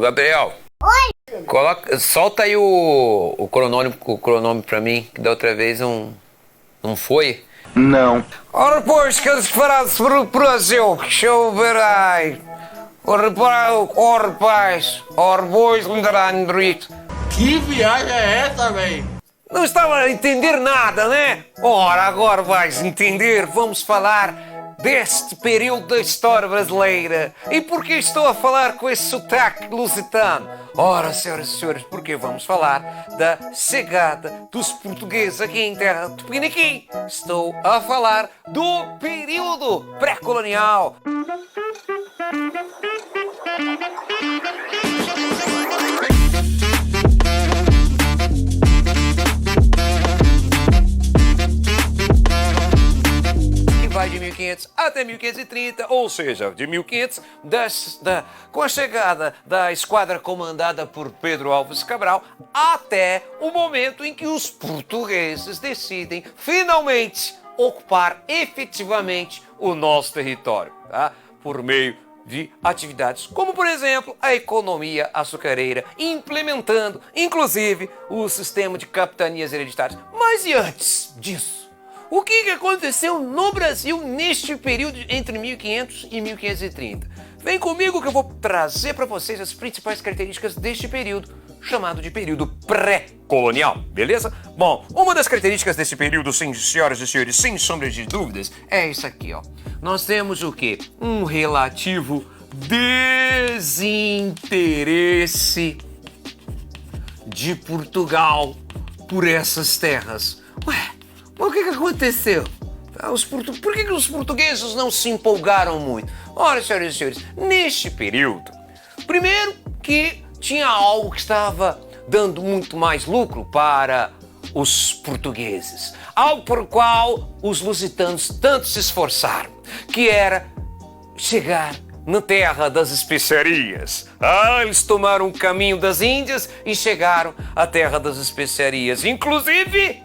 Gabriel. Oi. Solta aí o cronômetro pra mim, que da outra vez não foi. Não. Ora, pois, que eles pararam sobre o Brasil, deixa eu ver aí. Ora, rapaz, ora, bois, Andrito. Que viagem é essa, velho? Não estava a entender nada, né? Ora, agora vais entender. Vamos falar deste período da história brasileira. E por que estou a falar com esse sotaque lusitano? Ora, senhoras e senhores, porque vamos falar da chegada dos portugueses aqui em terra de Tupiniquim. Estou a falar do período pré-colonial. Vai de 1500 até 1530, ou seja, de 1500, com a chegada da esquadra comandada por Pedro Álvares Cabral, até o momento em que os portugueses decidem finalmente ocupar efetivamente o nosso território, tá? Por meio de atividades como, por exemplo, a economia açucareira, implementando, inclusive, o sistema de capitanias hereditárias. Mas e antes disso? O que aconteceu no Brasil neste período entre 1500 e 1530? Vem comigo que eu vou trazer para vocês as principais características deste período, chamado de período pré-colonial, beleza? Bom, uma das características desse período, senhoras e senhores, sem sombra de dúvidas, é isso aqui, ó. Nós temos o quê? Um relativo desinteresse de Portugal por essas terras. Ué, o que aconteceu? Por que os portugueses não se empolgaram muito? Olha, senhoras e senhores, neste período, primeiro que tinha algo que estava dando muito mais lucro para os portugueses, algo por qual os lusitanos tanto se esforçaram, que era chegar na terra das especiarias. Eles tomaram o caminho das Índias e chegaram à terra das especiarias, inclusive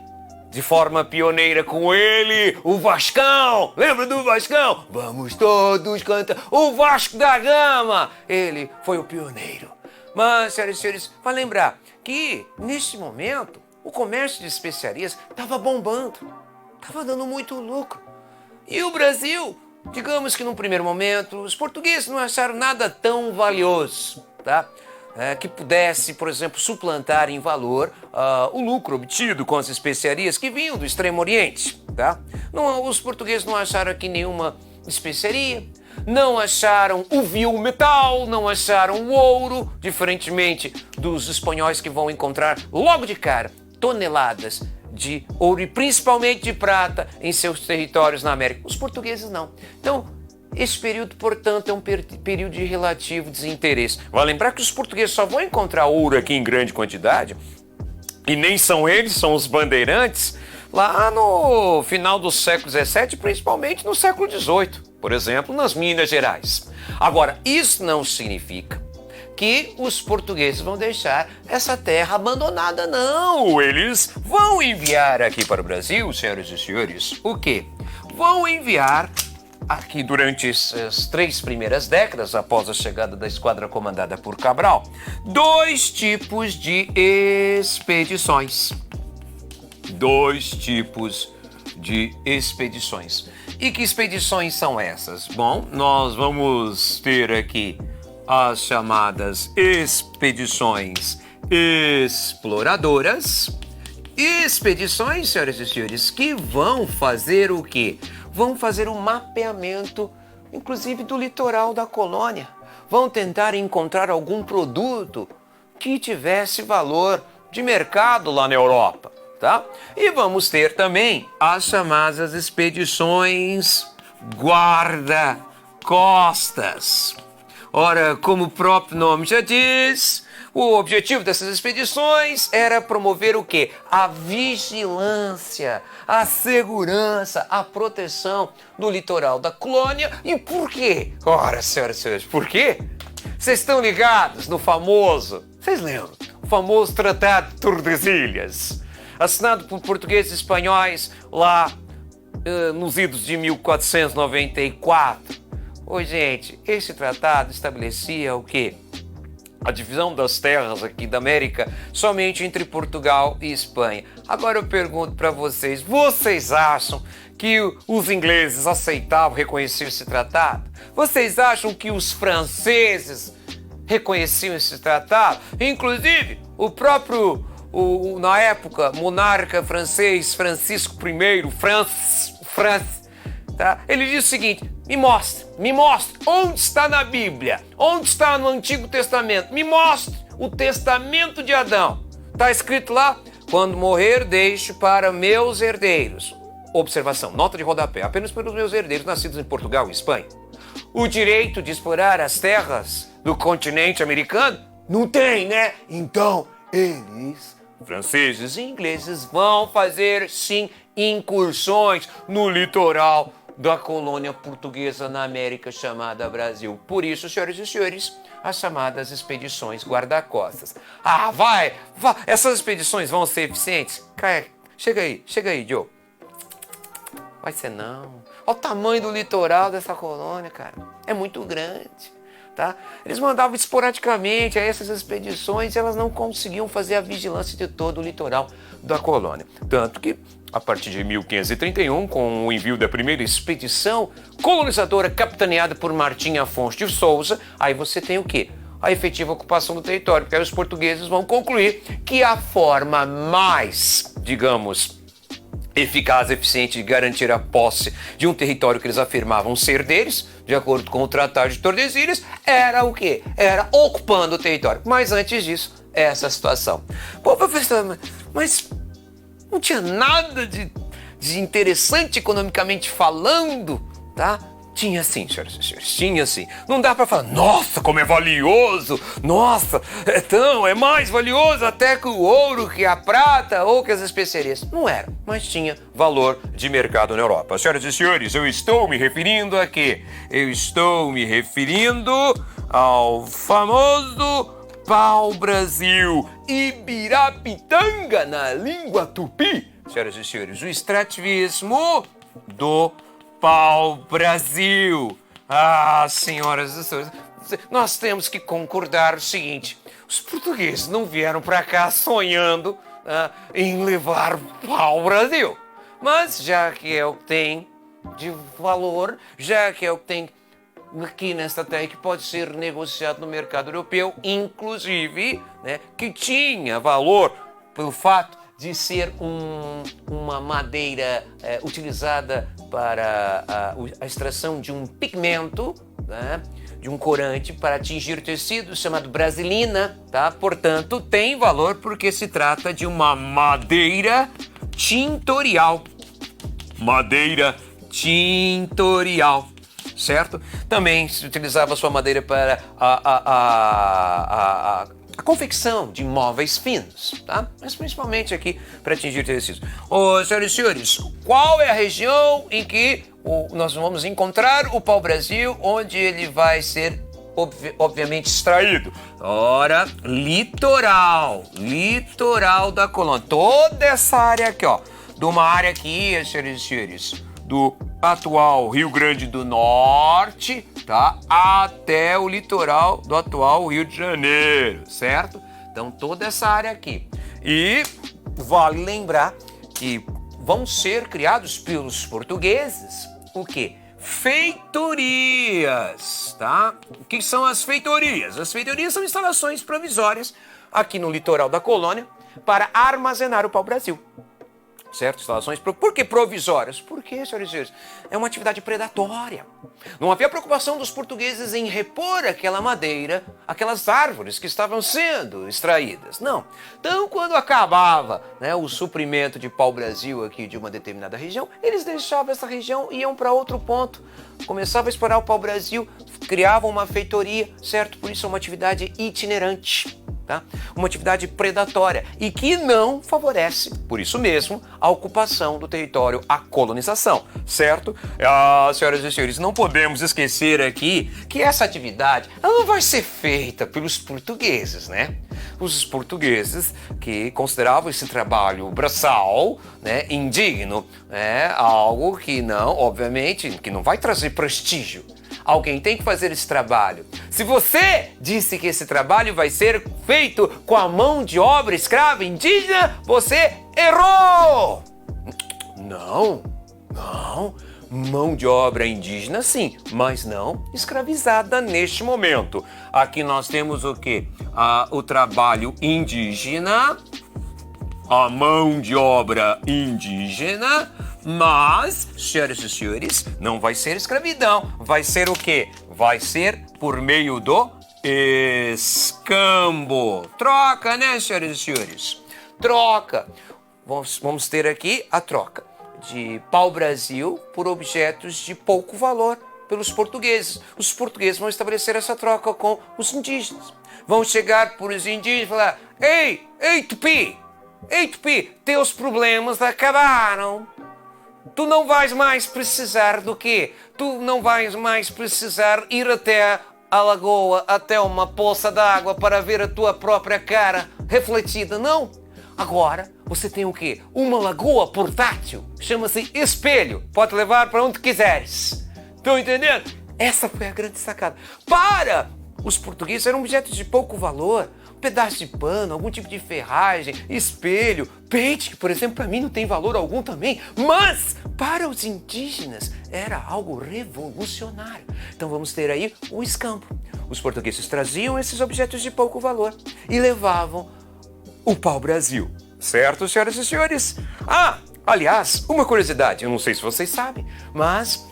de forma pioneira com ele, o Vascão. Lembra do Vascão? Vamos todos cantar o Vasco da Gama. Ele foi o pioneiro. Mas, senhoras e senhores, vai lembrar que, neste momento, o comércio de especiarias estava bombando. Estava dando muito lucro. E o Brasil, digamos que num primeiro momento, os portugueses não acharam nada tão valioso, tá? Que pudesse, por exemplo, suplantar em valor o lucro obtido com as especiarias que vinham do Extremo Oriente, tá? Os portugueses não acharam aqui nenhuma especiaria, não acharam o vil metal, não acharam o ouro, diferentemente dos espanhóis que vão encontrar logo de cara toneladas de ouro e principalmente de prata em seus territórios na América. Os portugueses não. Então, esse período, portanto, é um período de relativo desinteresse. Vai lembrar que os portugueses só vão encontrar ouro aqui em grande quantidade, e nem são eles, são os bandeirantes, lá no final do século XVII, principalmente no século XVIII, por exemplo, nas Minas Gerais. Agora, isso não significa que os portugueses vão deixar essa terra abandonada, não. Eles vão enviar aqui para o Brasil, senhoras e senhores, o quê? Vão enviar aqui durante as 3 primeiras décadas, após a chegada da esquadra comandada por Cabral, 2 tipos de expedições. 2 tipos de expedições. E que expedições são essas? Bom, nós vamos ter aqui as chamadas expedições exploradoras. Expedições, senhoras e senhores, que vão fazer o quê? Vão fazer um mapeamento, inclusive do litoral da colônia. Vão tentar encontrar algum produto que tivesse valor de mercado lá na Europa, tá? E vamos ter também as chamadas expedições guarda-costas. Ora, como o próprio nome já diz, o objetivo dessas expedições era promover o quê? A vigilância, a segurança, a proteção do litoral da colônia. E por quê? Ora, senhoras e senhores, por quê? Vocês estão ligados no famoso, vocês lembram? O famoso Tratado de Tordesilhas, assinado por portugueses e espanhóis lá nos idos de 1494. Ô, gente, esse tratado estabelecia o quê? a divisão das terras aqui da América somente entre Portugal e Espanha. Agora eu pergunto para vocês, vocês acham que os ingleses aceitavam reconhecer esse tratado? Vocês acham que os franceses reconheciam esse tratado? Inclusive, o próprio, na época, monarca francês Francisco I, tá? Ele diz o seguinte: me mostre, onde está na Bíblia, onde está no Antigo Testamento, me mostre o Testamento de Adão. Está escrito lá, quando morrer deixo para meus herdeiros. Observação, nota de rodapé, apenas para os meus herdeiros nascidos em Portugal e Espanha. O direito de explorar as terras do continente americano? Não tem, né? Então, eles, franceses e ingleses, vão fazer, sim, incursões no litoral da colônia portuguesa na América chamada Brasil. Por isso, senhoras e senhores, as chamadas expedições guarda-costas. Ah, vai! Essas expedições vão ser eficientes? Chega aí, Joe. Vai ser não. Olha o tamanho do litoral dessa colônia, cara. É muito grande, tá? Eles mandavam esporadicamente a essas expedições e elas não conseguiam fazer a vigilância de todo o litoral da colônia. Tanto que, a partir de 1531, com o envio da primeira expedição colonizadora capitaneada por Martim Afonso de Souza, aí você tem o quê? A efetiva ocupação do território, porque aí os portugueses vão concluir que a forma mais, digamos, eficaz, eficiente de garantir a posse de um território que eles afirmavam ser deles, de acordo com o Tratado de Tordesilhas, era o quê? Era ocupando o território. Mas antes disso, essa situação. Pô, professor, mas não tinha nada de interessante economicamente falando, tá? Tinha sim, senhoras e senhores, tinha sim. Não dá para falar, nossa, como é valioso, nossa, é mais valioso até que o ouro, que a prata ou que as especiarias. Não era, mas tinha valor de mercado na Europa. Senhoras e senhores, eu estou me referindo a quê? Eu estou me referindo ao famoso pau-brasil, Ibirapitanga na língua tupi. Senhoras e senhores, o extrativismo do pau-brasil. Ah, senhoras e senhores, nós temos que concordar o seguinte: os portugueses não vieram para cá sonhando em levar pau-brasil. Mas já que é o que tem de valor, já que é o que tem aqui nesta terra que pode ser negociado no mercado europeu, inclusive, né, que tinha valor pelo fato de ser uma madeira utilizada para a extração de um pigmento, né, de um corante para atingir tecido chamado brasilina, tá? Portanto, tem valor porque se trata de uma madeira tintorial. Madeira tintorial, certo? Também se utilizava a sua madeira para a confecção de móveis finos, tá? Mas principalmente aqui para atingir tecidos. Senhoras e senhores, qual é a região em que nós vamos encontrar o pau-brasil, onde ele vai ser obviamente extraído? Ora, litoral da colônia. Toda essa área aqui, ó, de uma área aqui, senhoras e senhores, do atual Rio Grande do Norte, tá? Até o litoral do atual Rio de Janeiro, certo? Então, toda essa área aqui. E vale lembrar que vão ser criados pelos portugueses o quê? Feitorias, tá? O que são as feitorias? As feitorias são instalações provisórias aqui no litoral da colônia para armazenar o pau-brasil. Certo? Instalações, por que provisórias? Porque, senhores e senhores, é uma atividade predatória. Não havia preocupação dos portugueses em repor aquela madeira, aquelas árvores que estavam sendo extraídas. Não. Então, quando acabava, né, o suprimento de pau-brasil aqui de uma determinada região, eles deixavam essa região e iam para outro ponto. Começavam a explorar o pau-brasil, criavam uma feitoria, certo? Por isso é uma atividade itinerante. Tá? Uma atividade predatória e que não favorece, por isso mesmo, a ocupação do território, a colonização, certo? Senhoras e senhores, não podemos esquecer aqui que essa atividade ela não vai ser feita pelos portugueses, né? Os portugueses que consideravam esse trabalho braçal, né, indigno, algo que não, obviamente, que não vai trazer prestígio Alguém tem que fazer esse trabalho. Se você disse que esse trabalho vai ser feito com a mão de obra escrava indígena, você errou! Não. Mão de obra indígena, sim, mas não escravizada neste momento. Aqui nós temos o quê? O trabalho indígena, a mão de obra indígena, mas, senhoras e senhores, não vai ser escravidão. Vai ser o quê? Vai ser por meio do escambo. Troca, né, senhoras e senhores? Troca. Vamos ter aqui a troca de pau-brasil por objetos de pouco valor pelos portugueses. Os portugueses vão estabelecer essa troca com os indígenas. Vão chegar por os indígenas e falar: Ei, Tupi, teus problemas acabaram. Tu não vais mais precisar do quê? Tu não vais mais precisar ir até a lagoa, até uma poça d'água para ver a tua própria cara refletida, não? Agora, você tem o quê? Uma lagoa portátil. Chama-se espelho. Pode levar para onde quiseres. Estão entendendo? Essa foi a grande sacada. Para os portugueses, eram objetos de pouco valor. Um pedaço de pano, algum tipo de ferragem, espelho, pente, que, por exemplo, para mim não tem valor algum também. Mas, para os indígenas, era algo revolucionário. Então, vamos ter aí o escambo. Os portugueses traziam esses objetos de pouco valor e levavam o pau-brasil, certo, senhoras e senhores? Aliás, uma curiosidade, eu não sei se vocês sabem, mas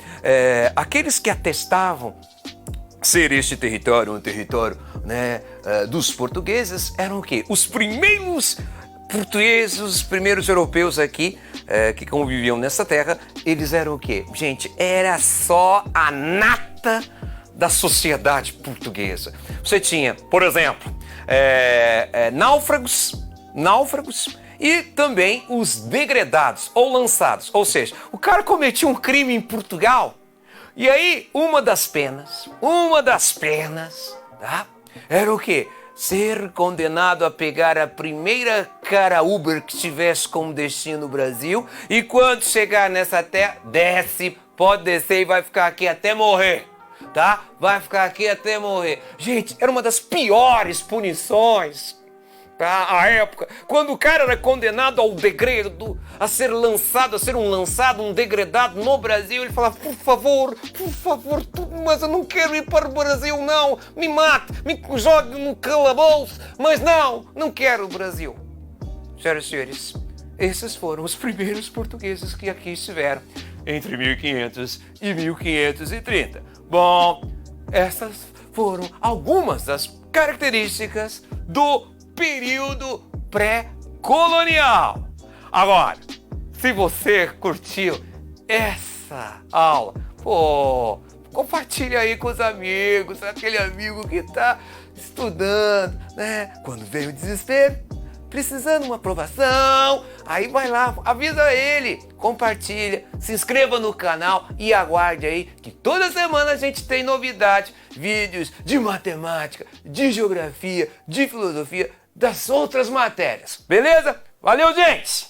aqueles que atestavam ser este território um território, né, dos portugueses eram o quê? Os primeiros portugueses, os primeiros europeus aqui que conviviam nessa terra, eles eram o quê? Gente, era só a nata da sociedade portuguesa. Você tinha, por exemplo, náufragos e também os degredados ou lançados. Ou seja, o cara cometia um crime em Portugal e aí uma das penas, tá? Era o quê? Ser condenado a pegar a primeira cara Uber que tivesse como destino o Brasil e quando chegar nessa terra, desce, pode descer e vai ficar aqui até morrer. Tá? Vai ficar aqui até morrer. Gente, era uma das piores punições, tá? A época, quando o cara era condenado ao degredo, a ser lançado, um degredado no Brasil, ele falava: por favor, mas eu não quero ir para o Brasil, não. Me mate, me jogue no calabouço, mas não quero o Brasil. Senhoras e senhores, esses foram os primeiros portugueses que aqui estiveram entre 1500 e 1530. Bom, essas foram algumas das características do período pré-colonial. Agora, se você curtiu essa aula, compartilha aí com os amigos, aquele amigo que está estudando, né? Quando vem o desespero, precisando de uma aprovação, aí vai lá, avisa ele, compartilha, se inscreva no canal e aguarde aí que toda semana a gente tem novidade, vídeos de matemática, de geografia, de filosofia, das outras matérias, beleza? Valeu, gente!